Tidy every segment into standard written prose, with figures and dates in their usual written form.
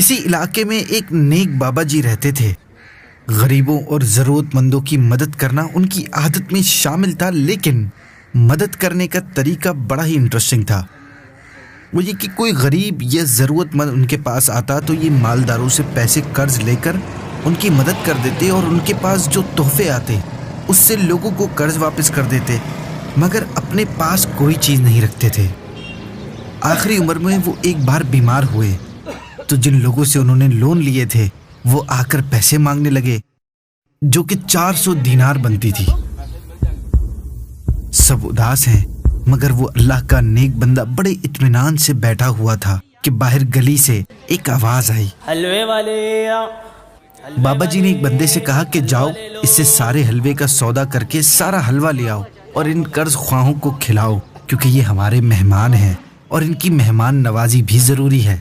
کسی علاقے میں ایک نیک بابا جی رہتے تھے۔ غریبوں اور ضرورت مندوں کی مدد کرنا ان کی عادت میں شامل تھا، لیکن مدد کرنے کا طریقہ بڑا ہی انٹرسٹنگ تھا۔ وہ یہ کہ کوئی غریب یا ضرورت مند ان کے پاس آتا تو یہ مالداروں سے پیسے قرض لے کر ان کی مدد کر دیتے، اور ان کے پاس جو تحفے آتے اس سے لوگوں کو قرض واپس کر دیتے، مگر اپنے پاس کوئی چیز نہیں رکھتے تھے۔ آخری عمر میں وہ ایک بار بیمار ہوئے تو جن لوگوں سے انہوں نے لون لیے تھے وہ آ کر پیسے مانگنے لگے، جو کہ 400 دینار بنتی تھی۔ سب اداس ہیں، مگر وہ اللہ کا نیک بندہ بڑے اطمینان سے بیٹھا ہوا تھا کہ باہر گلی سے ایک آواز آئی۔ حلوے والے بابا جی نے ایک بندے سے کہا کہ جاؤ اس سے سارے حلوے کا سودا کر کے سارا حلوہ لے آؤ اور ان قرض خواہوں کو کھلاؤ، کیونکہ یہ ہمارے مہمان ہیں اور ان کی مہمان نوازی بھی ضروری ہے۔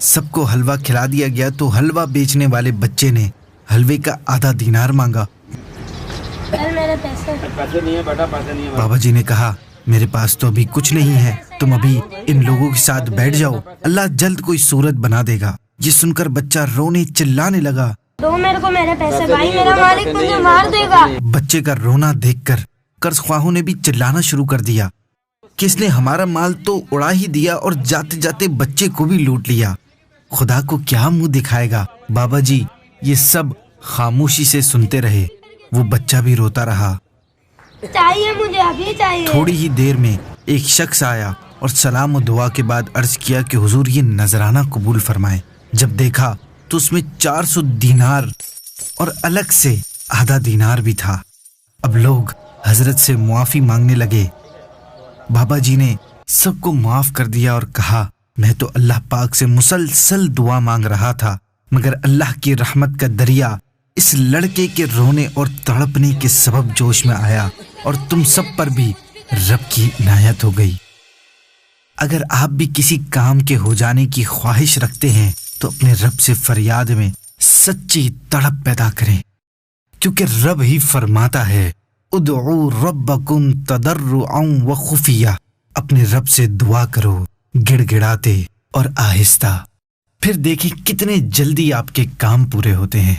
سب کو حلوہ کھلا دیا گیا تو حلوہ بیچنے والے بچے نے حلوے کا آدھا دینار مانگا۔ پیسے نہیں ہے بیٹا، پیسے نہیں ہے۔ بابا جی نے کہا میرے پاس تو ابھی کچھ نہیں ہے، تم ابھی ان لوگوں کے ساتھ بیٹھ جاؤ، اللہ جلد کوئی صورت بنا دے گا۔ یہ سن کر بچہ رونے چلانے لگا، دو میرے کو میرے پیسے بھائی، میرا مالک مجھے مار دے گا۔ بچے کا رونا دیکھ کر قرض خواہوں نے بھی چلانا شروع کر دیا کہ اس نے ہمارا مال تو اڑا ہی دیا اور جاتے جاتے بچے کو بھی لوٹ لیا، خدا کو کیا منہ دکھائے گا۔ بابا جی یہ سب خاموشی سے سنتے رہے، وہ بچہ بھی روتا رہا۔ چاہیے مجھے، ابھی چاہیے۔ تھوڑی ہی دیر میں ایک شخص آیا اور سلام و دعا کے بعد عرض کیا کہ حضور یہ نذرانہ قبول فرمائیں۔ جب دیکھا تو اس میں 400 دینار اور الگ سے آدھا دینار بھی تھا۔ اب لوگ حضرت سے معافی مانگنے لگے۔ بابا جی نے سب کو معاف کر دیا اور کہا میں تو اللہ پاک سے مسلسل دعا مانگ رہا تھا، مگر اللہ کی رحمت کا دریا اس لڑکے کے رونے اور تڑپنے کے سبب جوش میں آیا اور تم سب پر بھی رب کی عنایت ہو گئی۔ اگر آپ بھی کسی کام کے ہو جانے کی خواہش رکھتے ہیں تو اپنے رب سے فریاد میں سچی تڑپ پیدا کریں، کیونکہ رب ہی فرماتا ہے ادعوا ربکم تضرعا وخفیہ، اپنے رب سے دعا کرو گڑ گڑاتے اور آہستہ، پھر دیکھیں کتنے جلدی آپ کے کام پورے ہوتے ہیں۔